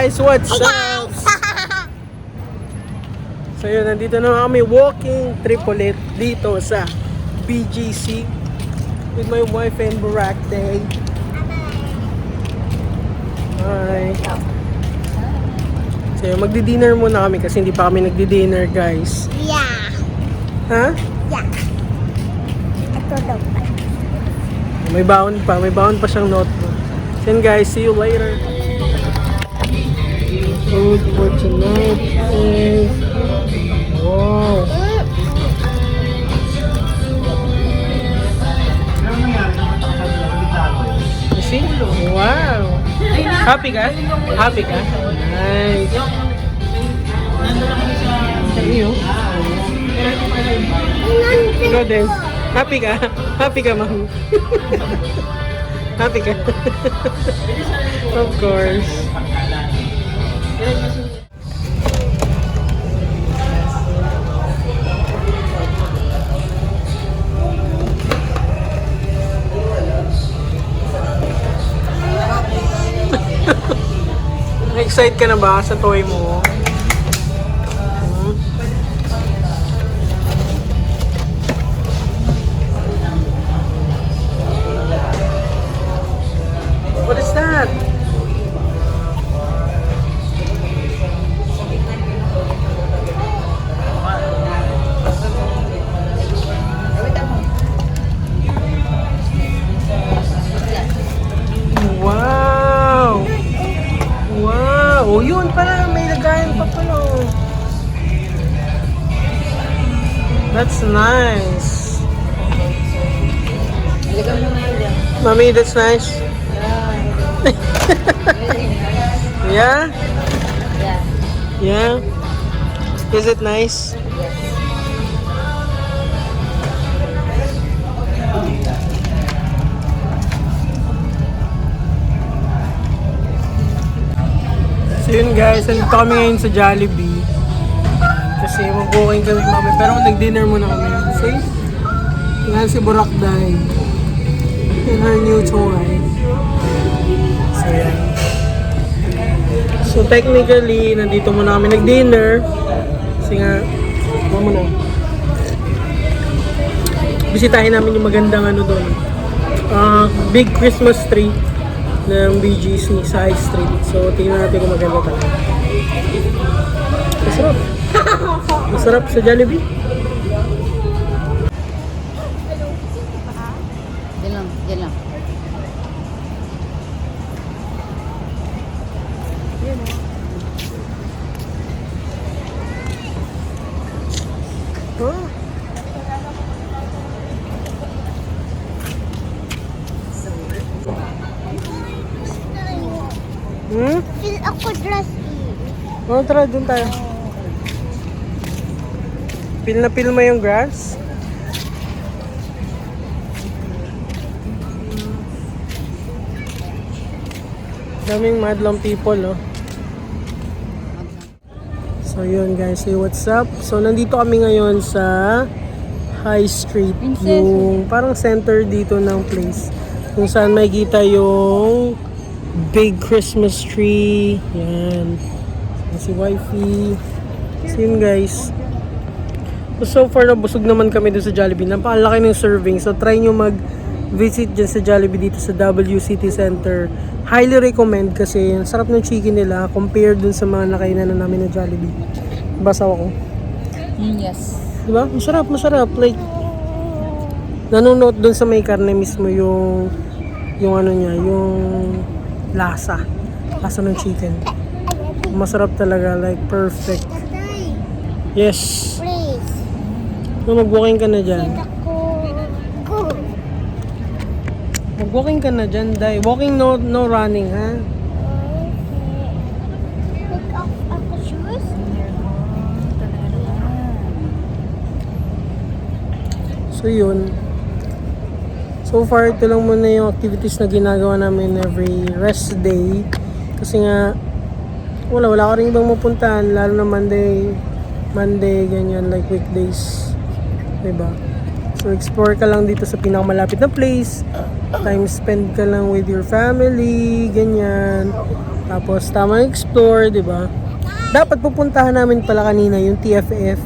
guys, what's up? So yun, nandito na kami walking trip ulit dito sa BGC with my wife and Barack Day. Hi. So yun, magdi-dinner muna kami kasi hindi pa kami nagdi-dinner, guys. Yeah. Ha? Yeah. Ito daw pa. May baon pa siyang notebook. So yun, guys, see you later. Food for tonight is wow. You see? Wow. Happy ka? Happy ka? Nice. Iyo. Ikaw din. Happy ka? Happy ka, ma'am? Happy ka? Of course. Excited ka na ba sa toy mo? What is that? Wow! Wow! Oh, yun pala. May lagayan pa pala. That's nice. Mommy, that's nice. Yeah? Yeah? Is it nice? So yun guys, nandito kami ngayon sa Jollibee. Kasi mag-booking kami mami. Pero nag-dinner muna kami. See? Yan si Burak Day. In her new toy. So yan. So technically, nandito muna kami nag-dinner. Kasi nga, muna. Bisitahin namin yung magandang ano doon. Big Christmas tree ng BGC sa High Street. So, tingnan natin kung maganda talaga. Masarap. Masarap sa Jollibee. Diyan lang. Oh. Feel ako dress Oh, tara, dun tayo. Pil na pil mo yung grass. Daming madlang people, oh. So yun guys, hey, what's up? So nandito kami ngayon sa High Street, yung parang center dito ng place. Kung saan makikita yung big Christmas tree. Yan. Si wifey. So yun guys. So far nabusog naman kami doon sa Jollibee. Napakalaki ng serving. So try nyo mag-visit dyan sa Jollibee dito sa W City Center. Highly recommend kasi ang sarap ng chicken nila compared dun sa mga nakainan na namin ng Jollibee. Basaw ako. Yes. Diba? Masarap, masarap. Like, nanonood dun sa may karne mismo yung ano niya, yung lasa ng chicken. Masarap talaga, like perfect. Yes. please. No, mag-walking ka na dyan. Go. Mag-walking ka na dyan, Day. Walking, no running, ha? Pick up ako shoes. So yun. So far, ito lang muna yung activities na ginagawa namin every rest day. Kasi nga, wala ka rin ibang mapuntahan, lalo na Monday, ganyan, like weekdays. Diba? So, explore ka lang dito sa pinakamalapit na place. Time spend ka lang with your family, ganyan. Tapos tama explore, di ba? Dapat pupuntahan namin pala kanina yung TFF.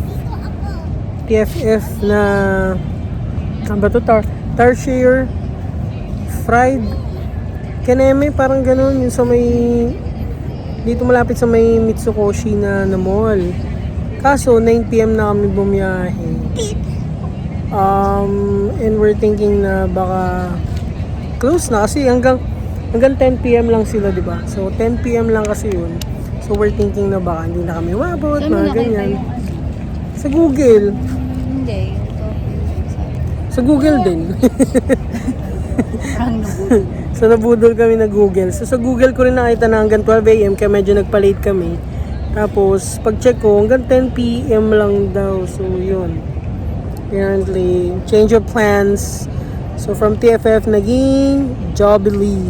TFF na ano ba to? Tarsier Fried Kaneme, parang ganun. Yung sa may dito malapit sa may Mitsukoshi na mall. Kaso 9 PM na kami bumiyahe. And we're thinking na baka close na kasi hanggang 10 PM lang sila, di ba? So 10 PM lang kasi yun. So we're thinking na baka hindi na kami umabot, Saan mo mga nakita ganyan. yung ano? Sa Google. Hindi. Ito. Sa Google din. Parang nabudol. So nabudol kami na Google. So sa Google ko rin nakita na hanggang 12 AM kaya medyo nagpa-late kami. Tapos pag-check ko hanggang 10 PM lang daw. So yun. Apparently, change of plans. So from TFF naging Jollibee.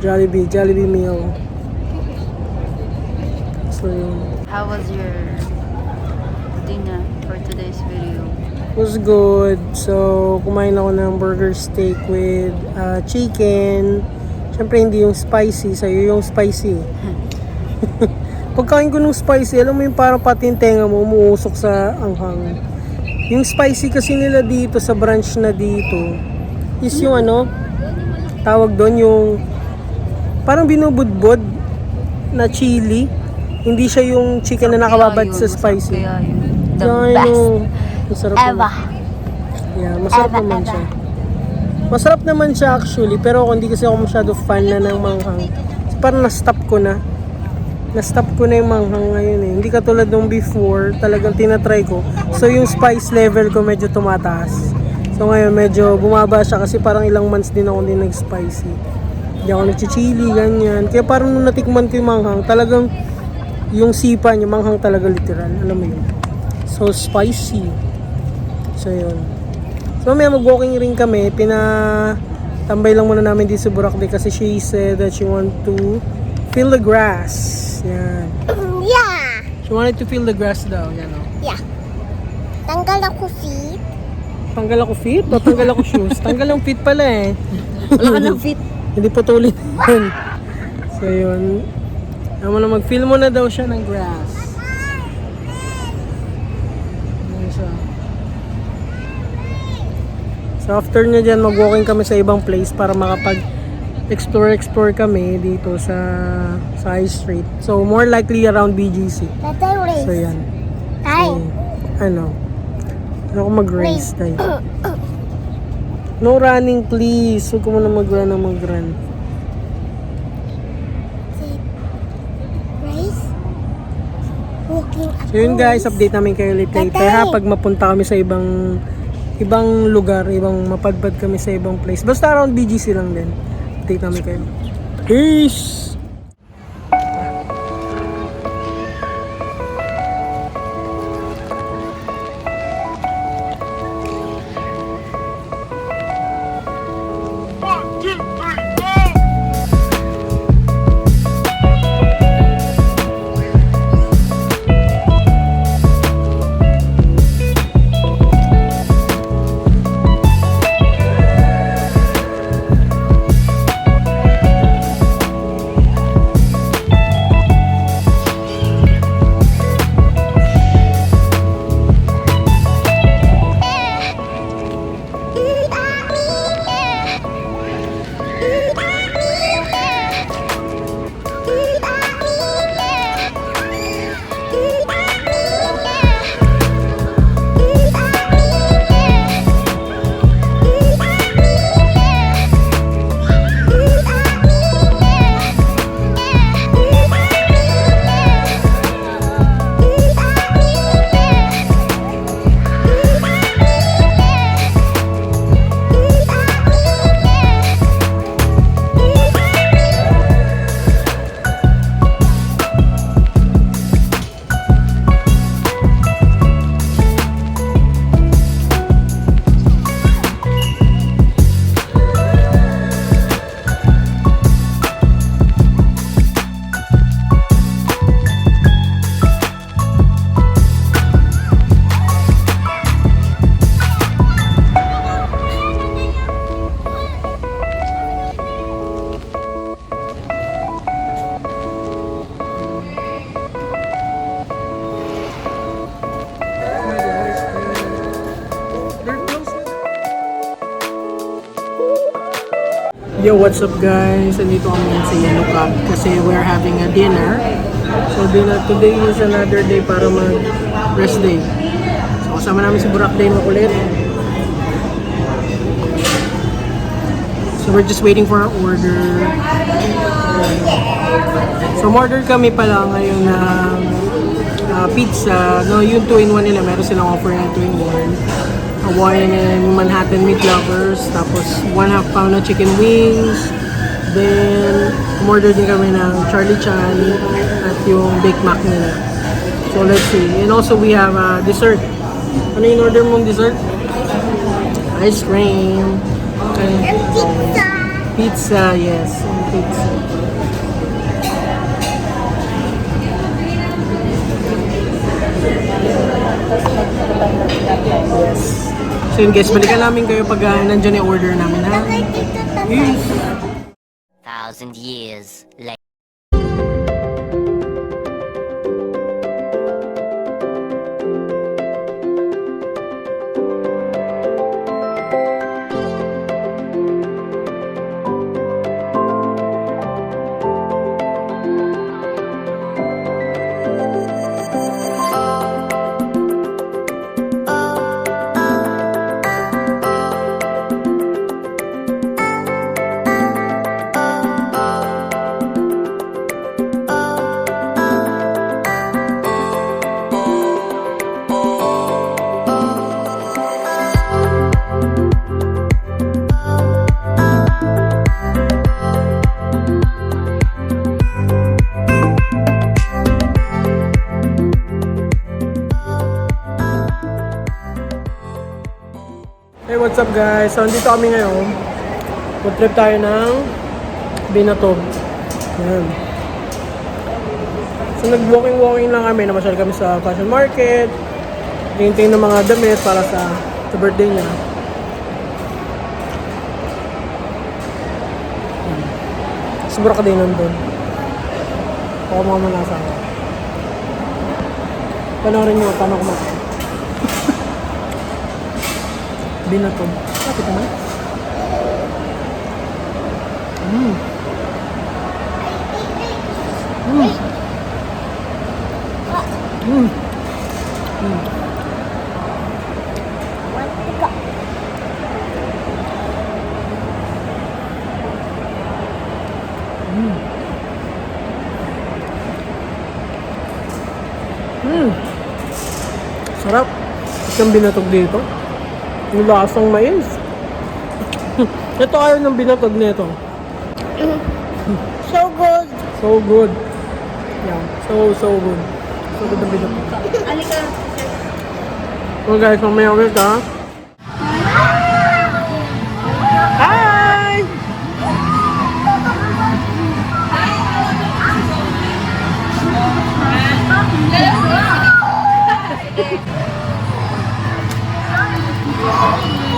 Jollibee meal. So yun. How was your dinner for today's video? Was good. So, kumain ako ng burger steak with chicken. Siyempre, hindi yung spicy. Sa'yo yung spicy. Pagkain ko ng spicy, alam mo yung parang pati yung tenga mo, umuusok sa anghang. Yung spicy kasi nila dito, sa branch na dito, is yung ano, tawag doon yung, parang binubudbod na chili. Hindi siya yung chicken na nakababad sa spicy. Kaya yun. The Yeah, I best. know. Masarap Eva. naman. Yeah, masarap Eva, naman Eva. siya. Masarap naman siya actually, pero ako hindi kasi ako masyado fan na ng manghang. So, parang na-stop ko na. Na-stop ko na yung manghang ngayon eh. Hindi katulad nung before, talagang tinatry ko. So yung spice level ko medyo tumataas. So ngayon medyo bumaba siya kasi parang ilang months din ako din nag-spicy. Hindi ako nag-chili, ganyan. Kaya parang nung natikman ko yung manghang, talagang yung sipa niya, manghang talaga literal. Alam mo yun. So spicy. So yun. So may mag-walking rin kami. Pinatambay lang muna namin dito sa Boracay kasi she said that she want to feel the grass. Yan. Yeah. She wanted to feel the grass daw. Yan o. Yeah. Tanggal ako feet. Tanggal ako feet o tanggal ako shoes? Tanggal ang feet pala eh. Wala ka ng fit. Hindi patuloy yan. So yun. Alam mo na mag-feel mo na daw siya ng grass. Yan siya. So after niya dyan, mag-walking kami sa ibang place para makapag-explore kami dito sa High Street. So more likely around BGC. Tatay race. So yan. Tay. So, ano ako mag-race tayo. No running please. Huwag ko muna mag-run. Race. Walking So yun guys, update namin kayo later ha pag mapunta kami sa ibang lugar, ibang mapadpad kami sa ibang place. Basta around BGC lang din. Update namin kayo. Peace! Yo, what's up guys? Andito kami sa Yellow Cab kasi we're having a dinner. So today is another day para mag rest day. So kasama namin si Burak Day makulit. So we're just waiting for our order. So order kami pala ngayon ng pizza. No, yung 2-in-1 nila. Meron silang offer ng 2-in-1. Hawaiian and Manhattan meat lovers. Tapos 1/2 pound na chicken wings. Then order din kami ng Charlie Chan at yung Big Mac nila. So let's see. And also we have dessert. Ano yung order mong dessert? Ice cream. And pizza. Pizza, yes. And pizza. Yes. So yun guys, balikan namin kayo pag nandiyan yung order namin, ha? Yes. 1,000 years later. Hey, what's up guys? So, andito kami ngayon. Food trip tayo ng Binatog. Yan. So, nag-walking lang kami. Namasyal kami sa fashion market. Tingin-tingin ng mga damit para sa birthday niya. Yan. Sobra ka din nandun. Ako mga manasa ako. Panoorin nyo paano kumakain. Binatog. Bakit naman? Mm. Mm. Mm. Mm. Mm. Mm. Sarap. Isang binatog dito. Yung lasang mais. Ito ayaw ng binatog nito. So good. So good. Yeah. So good. So good ang binatog. Alika. So guys, mamaya ulit ha. Hi!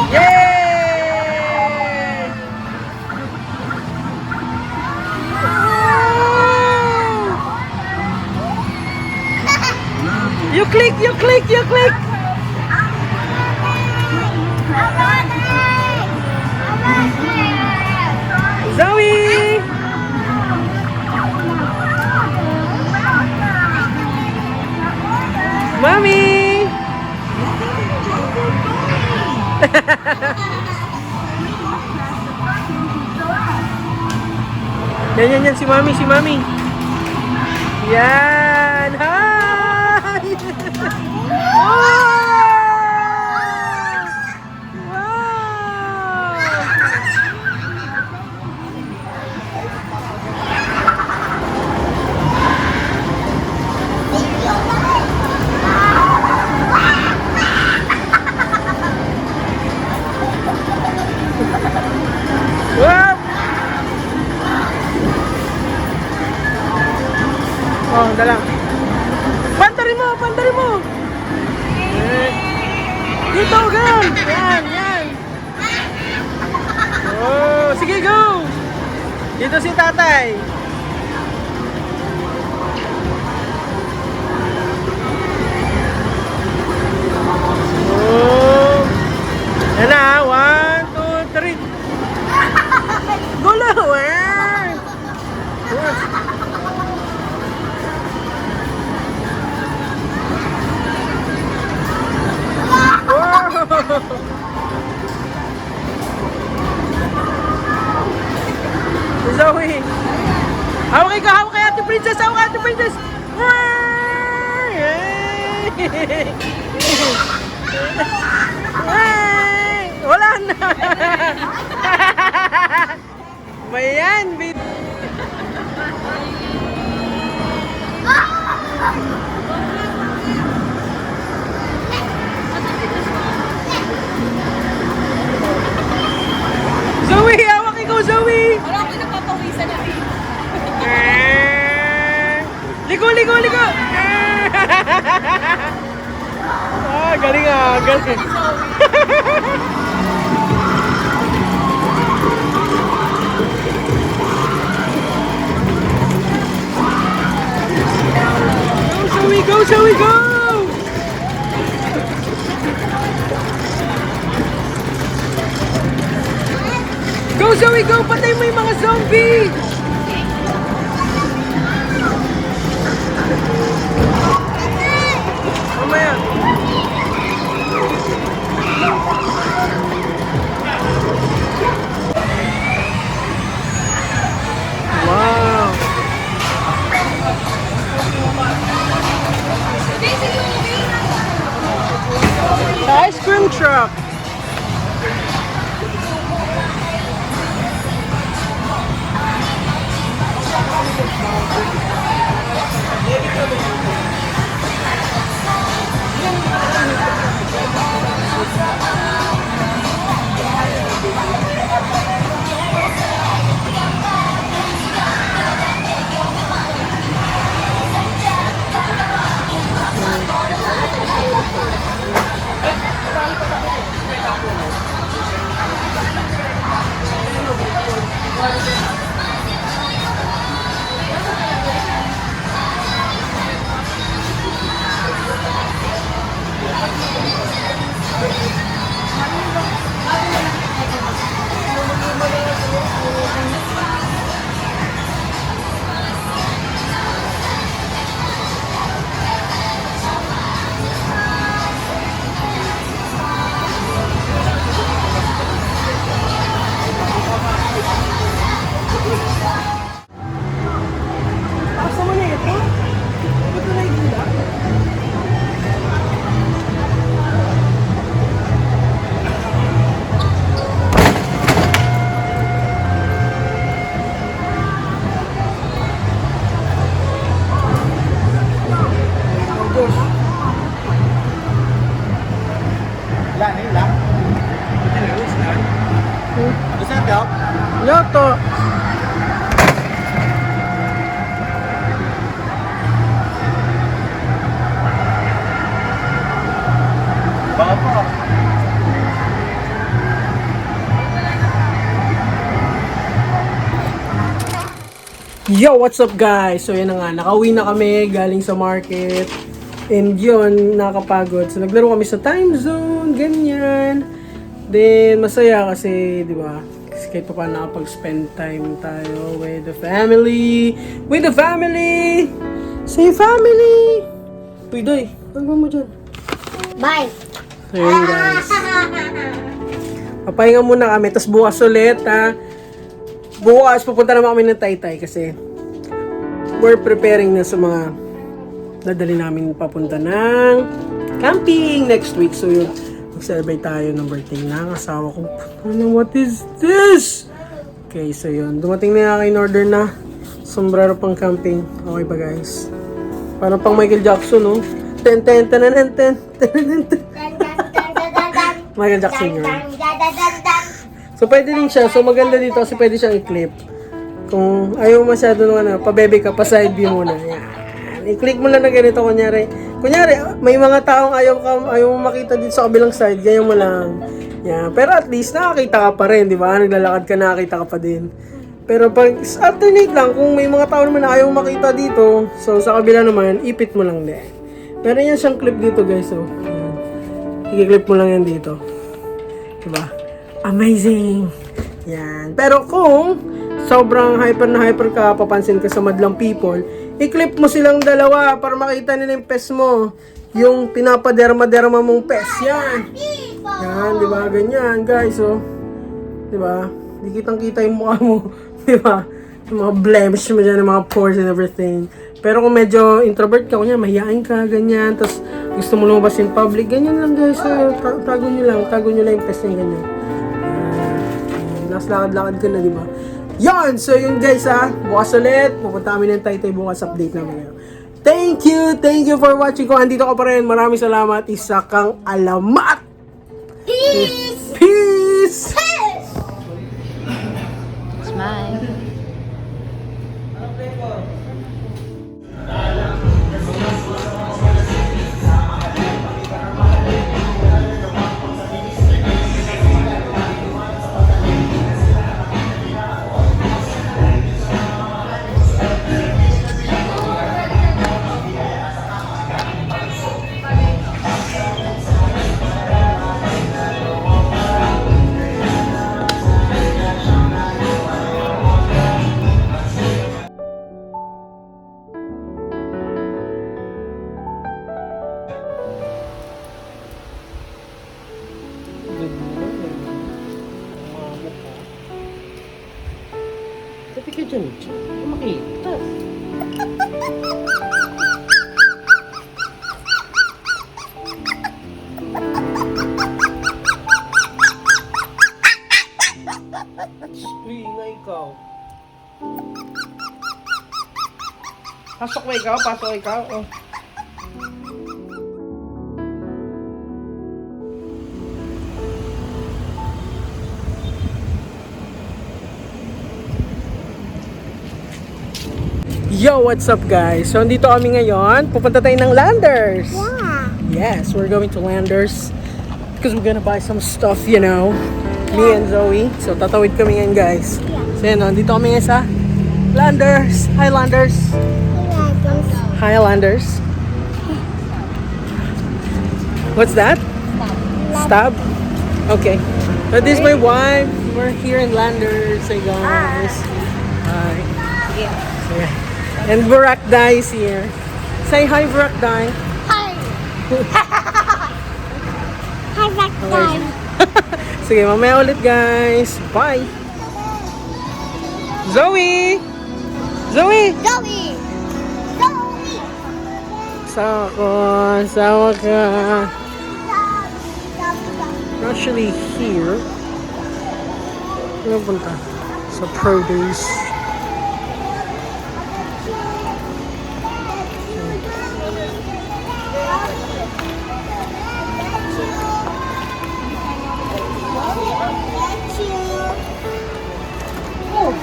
Yay! You click, you click, you click. Zoe! Mommy! Yan, si Mami, si Mami. Yan! Hi! Wow! Wow! Oh, dalang. Pantari mo, pantari mo. Dito, gan. Yan. Oh, sige, go. Dito si tatay. Oh. Yan na, 1, 2, 3. Go lang. this! Wala na! Bayan, bit! Zoe! Hawak ikaw, Zoe! Wala ako napapawisan na rin. Ligo, ligo, ligo! Galing galing. Go, Zoe, go! Go, Zoe, go! Patay mo yung mga zombie! Mamaya. Wow! The ice cream truck! Asa mo na ito? Ito na yung gila? Loto! Yo, what's up guys? So yan na nga, nakauwi na kami galing sa market. And yun, nakakapagod. So naglaro kami sa time zone, ganyan. Then masaya kasi, di ba? Kasi kahit pa paano nakapag-spend time tayo with the family. With the family! Say family! Uy, Doy, ano mo dyan? Bye! So yun guys. Papahinga muna kami, tapos bukas ulit ha. Bukas pupunta naman kami ng Taytay kasi we're preparing na sa mga dadali namin papunta ng camping next week. So yun, mag-celebrate tayo ng birthday ng asawa ko. Ano, what is this? Okay, so yun. Dumating na yung aking order na sombrero pang camping. Okay ba guys? Parang pang Michael Jackson, no? Ten, ten, ten, ten, ten, ten, ten. Michael Jackson yun. So, pwede din siya. So, maganda dito kasi pwede siyang i-clip. Kung ayaw masyado nung pa-baby ka, pa-side view muna. Yan. I-click mo lang na ganito, kunyari. Kunyari, may mga taong ayaw mo makita dito sa kabilang side, ganyan mo lang. Yan. Pero at least, nakakita ka pa rin, di ba? Naglalakad ka, nakakita ka pa din. Pero pag alternate lang, kung may mga tao naman na ayaw makita dito, so sa kabila naman, ipit mo lang din. Pero yan siyang clip dito, guys. So, i-clip mo lang yan dito. Diba? Amazing! Yan. Pero kung sobrang hyper na hyper ka, papansin ka sa madlang people, i-clip mo silang dalawa para makita nila yung pes mo. Yung pinapaderma-derma mong pes. Yan. Yan, di ba? Ganyan, guys. So, di ba? Di kitang-kita yung mukha mo. Di ba? Yung mga blemish mo dyan, yung mga pores and everything. Pero kung medyo introvert ka, kunya mahihain ka, ganyan, tapos gusto mo lumabas in public, ganyan lang guys. So, tago nyo lang yung pest niya, ganyan. Last lakad-lakad ka na, di ba? Yan! So yun guys bukas ulit. Pupunta kami ng Taytay bukas, update namin ngayon. Thank you for watching. Kung andito ka pa rin, maraming salamat. Isa kang alamat! Peace! Smile. Tapi ka dyan, makita. Uy, nga ikaw. Pasok ikaw. Oh. Yo, what's up guys? So, andito kami ngayon. Pupunta tayo ng Landers. Yeah. Yes, we're going to Landers because we're gonna buy some stuff, you know. Me and Zoe. So, tatawid kami ngayon guys. So, yan, andito kami ngayon sa Landers. Hi, Landers. Hi, Landers. What's that? Stab. Okay. So, this is my wife. We're here in Landers. Hey guys. Hi. So, yeah. And Burak Dai is here. Say hi, Burak Dai. Hi. Hi, back time. Sige, mamaya ulit guys. Bye. Zoe! Zoe. Sawa ka. We're actually here. Ano punta? Sa produce.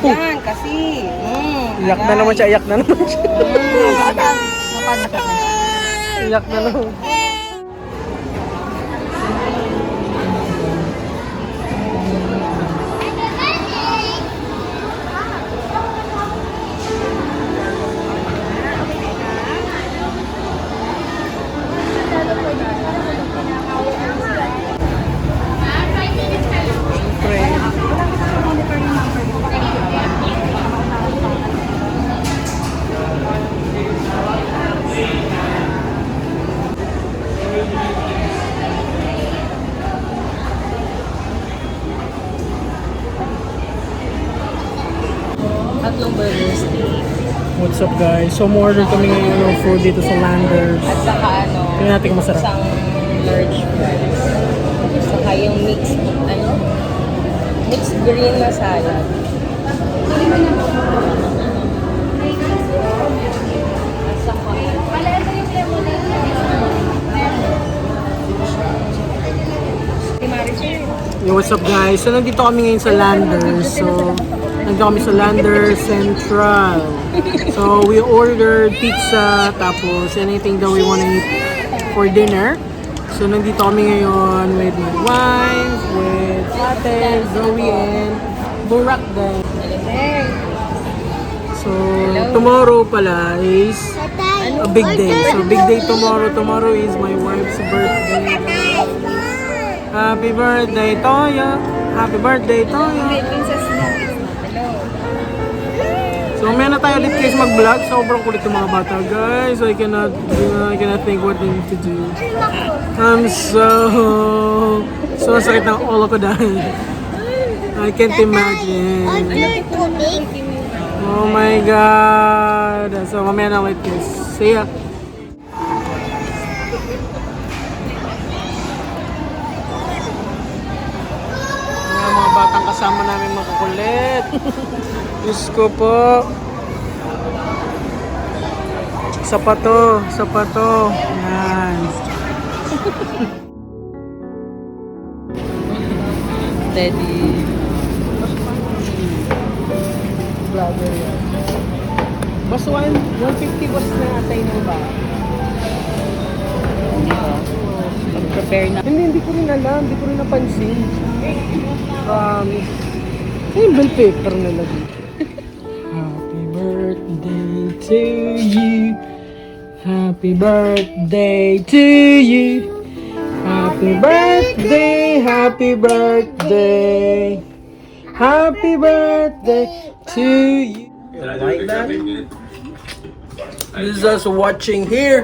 Yan, kasi. Iyak na naman siya. Iyak na naman. Tatlong burgers. What's up guys? So, order kami ngayon ng food dito sa Landers. At saka Tingnan natin kung masarap. isang large fries. Saka yung mixed green na salad. At saka Yo, what's up guys? So, nandito kami ngayon sa Landers. So, nandito kami sa Landers Central. So, we ordered pizza, tapos anything that we want to eat for dinner. So, nandito kami ngayon with my wife, with Ate, Zoe, and Burak din. So, tomorrow pala is a big day. So, big day tomorrow. Tomorrow is my wife's birthday. Happy birthday, Toya! Happy birthday, Toya! So, may na tayo ulit guys mag-vlog. Sobrang kulit ng mga bata, guys. I cannot think what they need to do. I'm so sakit ng ulo ko dahil. I can't imagine. Oh my God. So, mamaya na ulit guys. See ya. Ayan, mga batang kasama namin makukulit. Diyos ko po. Sapato. Yan. Teddy. Vlogger yan. Boss 150 boss na atay mo ba? Hindi ba? Pag-prepare na. Hindi ko rin alam. Hindi ko rin napansin. Yung bell paper na lagi. Happy birthday to you. Happy birthday to you. Happy birthday, happy birthday. Happy birthday to you. Like that? This is us watching here.